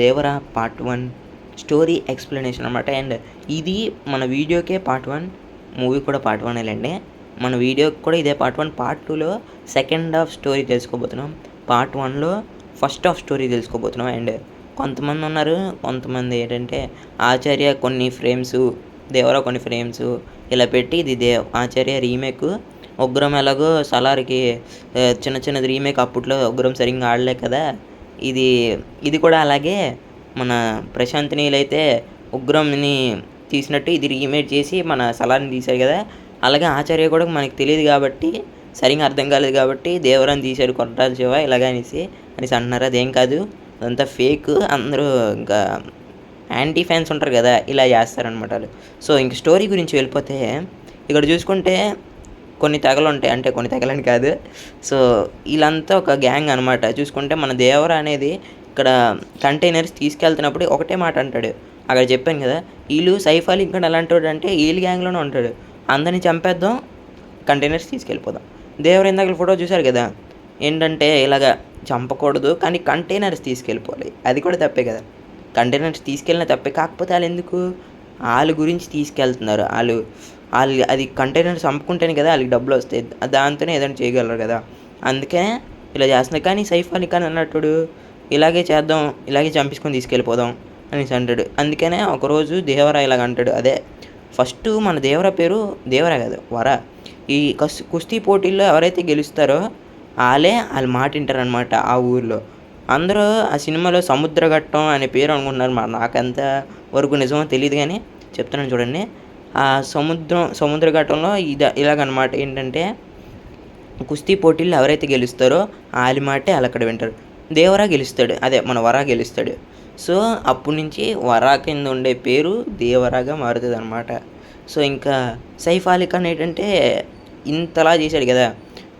Devara part 1 story explanation అనమాట. And ఇది మన వీడియోకే పార్ట్ 1, మూవీ కూడా పార్ట్ 1 లేండి. మన వీడియోకి కూడా ఇదే పార్ట్ 1. పార్ట్ 2లో సెకండ్ హాఫ్ స్టోరీ తెలుసుకోబోతున్నాం. పార్ట్ 1లో ఫస్ట్ హాఫ్ స్టోరీ తెలుసుకోబోతున్నాం. అండ్ కొంతమంది ఉన్నారు, కొంతమంది ఏంటంటే ఆచార్య కొన్ని ఫ్రేమ్స్, దేవరా కొన్ని ఫ్రేమ్స్ ఇలా పెట్టి ఇది ఆచార్య రీమేక్. ఉగ్రం ఎలాగో సలార్‌కి చిన్న చిన్నది రీమేక్, అప్పట్లో ఉగ్రం సరిగ్గా ఆడలే కదా! ఇది కూడా అలాగే మన ప్రశాంత్ నీల్ అయితే ఉగ్రంని తీసినట్టు ఇది రీమేక్ చేసి మన సలార్‌ని తీశారు కదా! అలాగే ఆచార్య కూడా మనకు తెలీదు కాబట్టి, సరిగ్గా అర్థం కాలేదు కాబట్టి దేవరాని తీశాడు కొట్టాలి శివ ఇలాగ అనేసి అంటున్నారు. అదేం కాదు, అదంతా ఫేక్. అందరూ ఇంకా యాంటీ ఫ్యాన్స్ ఉంటారు కదా, ఇలా చేస్తారనమాట వాళ్ళు. సో ఇంక స్టోరీ గురించి వెళ్ళిపోతే ఇక్కడ చూసుకుంటే కొన్ని తెగలుంటాయి. అంటే కొన్ని తెగలని కాదు, సో వీళ్ళంతా ఒక గ్యాంగ్ అనమాట. చూసుకుంటే మన దేవర అనేది ఇక్కడ కంటైనర్స్ తీసుకెళ్తున్నప్పుడు ఒకటే మాట అంటాడు. అక్కడ చెప్పాను కదా, వీళ్ళు సైఫ్ అలీ ఇంకా ఎలాంటి అంటే వీళ్ళ గ్యాంగ్లోనే ఉంటాడు. అందరిని చంపేద్దాం, కంటైనర్స్ తీసుకెళ్ళిపోదాం. దేవర ఇందాక ఫోటో చూశారు కదా, ఏంటంటే ఇలాగ చంపకూడదు కానీ కంటైనర్స్ తీసుకెళ్ళిపోవాలి. అది కూడా తప్పే కదా, కంటైనర్స్ తీసుకెళ్ళినా తప్పే. కాకపోతే వాళ్ళు ఎందుకు వాళ్ళ గురించి తీసుకెళ్తున్నారు. వాళ్ళు అది కంటైనర్స్ అమ్ముకుంటేనే కదా వాళ్ళకి డబ్బులు వస్తాయి, దాంతోనే ఏదైనా చేయగలరు కదా, అందుకే ఇలా చేస్తున్నారు. కానీ సైఫ్ అలీ ఖాన్ అన్నట్టు ఇలాగే చేద్దాం, ఇలాగే చంపించుకొని తీసుకెళ్ళిపోదాం అనేసి అంటాడు. అందుకనే ఒకరోజు దేవరా ఇలాగ అంటాడు. అదే ఫస్ట్ మన దేవరా పేరు దేవరా కాదు, వర. ఈ కుస్తీ పోటీల్లో ఎవరైతే గెలుస్తారో వాళ్ళ మాట వింటారనమాట ఆ ఊరిలో. అందరూ ఆ సినిమాలో సముద్రఘట్టం అనే పేరు అనుకుంటున్నారు. నాకంత వరకు నిజమో తెలియదు కానీ చెప్తున్నాను చూడండి. ఆ సముద్రఘట్టంలో ఇలాగనమాట. ఏంటంటే కుస్తీ పోటీల్లో ఎవరైతే గెలుస్తారో వాళ్ళ మాటే వాళ్ళు అక్కడ వింటారు. దేవరా గెలుస్తాడు, అదే మన వరా గెలుస్తాడు. సో అప్పటి నుంచి వరా కింద ఉండే పేరు దేవరాగా మారుతుంది అనమాట. సో ఇంకా సైఫ్ అలీ ఖాన్ ఏంటంటే ఇంతలా చేశాడు కదా,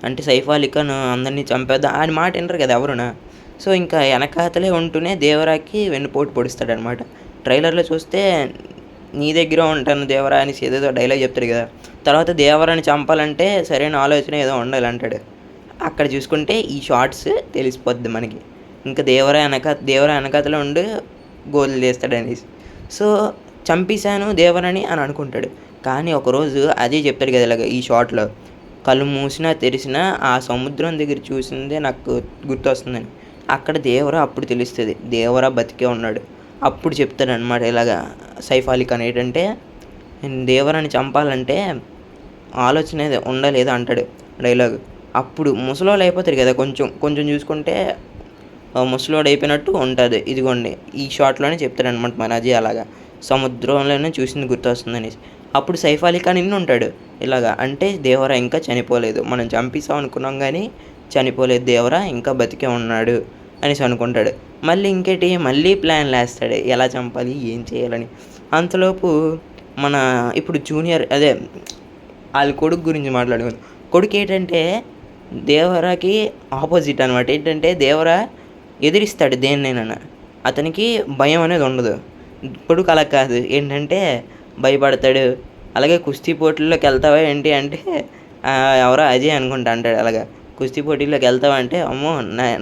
అంటే సైఫ్ అలీ ఖాన్ అందరినీ చంపేద్దాం అని మాట వింటారు కదా ఎవరునా. సో ఇంకా వెనకాతలే ఉంటూనే దేవరాకి వెన్నుపోటు పొడుస్తాడనమాట. ట్రైలర్లో చూస్తే నీ దగ్గర ఉంటాను దేవరా అని ఏదేదో డైలాగ్ చెప్తాడు కదా. తర్వాత దేవరాని చంపాలంటే సరైన ఆలోచన ఏదో ఉండాలి అంటాడు. అక్కడ చూసుకుంటే ఈ షార్ట్స్ తెలిసిపోద్ది మనకి. ఇంకా దేవరా వెనకాతలో ఉండి గోల్ చేస్తాడనేసి. సో చంపేశాను దేవరని అని అనుకుంటాడు. కానీ ఒకరోజు అదే చెప్తాడు కదా ఇలాగ ఈ షార్ట్లో, కళ్ళు మూసినా తెరిసినా ఆ సముద్రం దగ్గర చూసిందే నాకు గుర్తొస్తుందని. అక్కడ దేవరా అప్పుడు తెలుస్తుంది దేవరా బతికే ఉన్నాడు. అప్పుడు చెప్తాడనమాట ఇలాగా సైఫ్ అలీ ఖాన్ ఏంటంటే దేవరాని చంపాలంటే ఆలోచన ఉండాలి ఏదో అంటాడు డైలాగ్. అప్పుడు ముసలోళ్ళు అయిపోతారు కదా, కొంచెం చూసుకుంటే ముసలోడు అయిపోయినట్టు ఉంటుంది. ఇదిగోండి ఈ షాట్లోనే చెప్తాడనమాట మన అజయ్ అలాగా సముద్రంలోనే చూసింది గుర్తొస్తుందనేసి. అప్పుడు సైఫ్ అలీ ఖాన్ ఇన్ని ఉంటాడు ఇలాగా, అంటే దేవరా ఇంకా చనిపోలేదు, మనం చంపేసాం అనుకున్నాం కానీ చనిపోలేదు, దేవరా ఇంకా బతికే ఉన్నాడు అనేసి అనుకుంటాడు. మళ్ళీ ప్లాన్లు వేస్తాడు ఎలా చంపాలి ఏం చేయాలని. అంతలోపు మన ఇప్పుడు జూనియర్ అదే వాళ్ళ కొడుకు గురించి మాట్లాడుకుందాం. కొడుకు ఏంటంటే దేవరాకి ఆపోజిట్ అనమాట. ఏంటంటే దేవరా ఎదిరిస్తాడు దేన్నైనా, అతనికి భయం అనేది ఉండదు. కొడుకు అలా కాదు, ఏంటంటే భయపడతాడు. అలాగే కుస్తీ పోటీల్లోకి వెళ్తావా ఏంటి అంటే ఎవరో అజయ్ అనుకుంటా అంటాడు. అలాగా కుస్తీ పోటీల్లోకి వెళ్తావా అంటే అమ్మో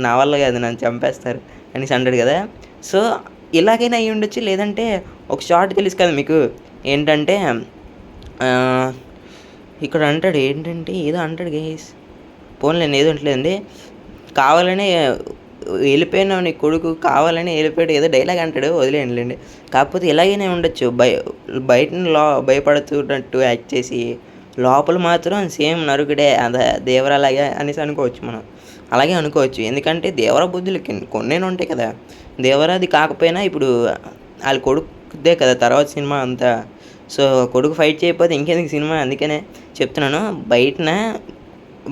నా వల్ల కాదు, నన్ను చంపేస్తారు అనేసి అంటాడు కదా. సో ఇలాగైనా అయ్యి ఉండొచ్చు, లేదంటే ఒక షార్ట్ తెలుసు కదా మీకు, ఏంటంటే ఇక్కడ అంటాడు ఏంటంటే ఏదో అంటాడు గైస్, పోన్లేండి ఏదో ఉంటలేదండి, కావాలనే వెళ్ళిపోయినావు నీ కొడుకు కావాలని వెళ్ళిపోయాడు ఏదో డైలాగ్ అంటాడు, వదిలేయండిలేండి. కాకపోతే ఇలాగైనా ఉండొచ్చు, బయట భయపడుతున్నట్టు యాక్ట్ చేసి లోపల మాత్రం సేమ్ నరుకుడే అదే దేవరాలాగా అనేసి అనుకోవచ్చు మనం. అలాగే అనుకోవచ్చు, ఎందుకంటే దేవరా బుద్ధులు కొన్నేనా ఉంటాయి కదా. దేవరాది కాకపోయినా ఇప్పుడు వాళ్ళ కొడుకుదే కదా తర్వాత సినిమా అంతా. సో కొడుకు ఫైట్ చేయకపోతే ఇంకెందుకు సినిమా, అందుకనే చెప్తున్నాను. బయటన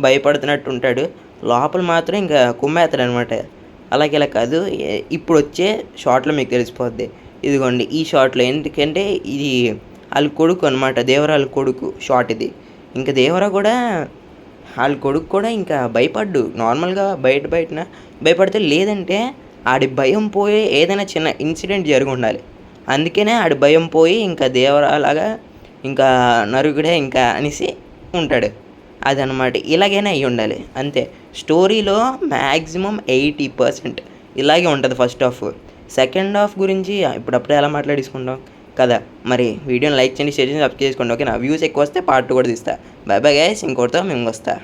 భయపడుతున్నట్టు ఉంటాడు, లోపల మాత్రం ఇంకా కుమ్మేస్తాడు అనమాట. అలాగే ఇలా కాదు, ఇప్పుడు వచ్చే షార్ట్లో మీకు తెలిసిపోద్ది. ఇదిగోండి ఈ షార్ట్లో, ఎందుకంటే ఇది వాళ్ళ కొడుకు అనమాట, దేవరా వాళ్ళ కొడుకు షార్ట్ ఇది. ఇంకా దేవరా కూడా వాళ్ళ కొడుకు కూడా ఇంకా భయపడ్డు, నార్మల్గా బయటన భయపడితే, లేదంటే ఆడి భయం పోయి ఏదైనా చిన్న ఇన్సిడెంట్ జరిగి ఉండాలి, అందుకనే ఆడి భయం పోయి ఇంకా దేవరా లాగా ఇంకా నరుగుడే ఇంకా అనేసి ఉంటాడు. అదనమాట, ఇలాగైనా అయ్యి ఉండాలి అంతే. స్టోరీలో మ్యాక్సిమం 80% ఇలాగే ఉంటుంది ఫస్ట్ హాఫ్. సెకండ్ హాఫ్ గురించి ఇప్పుడప్పుడే ఎలా మాట్లాడేసుకుంటాం కదా. మరి వీడియోని లైక్ చేయండి, షేర్ చేయండి, సబ్స్క్రైబ్ చేసుకోండి. ఓకేనా. వ్యూస్ ఎక్కువ వస్తే పార్ట్ 2 కూడా తీస్తా. బై బై గైస్, ఇంకోటితో మేము వస్తా.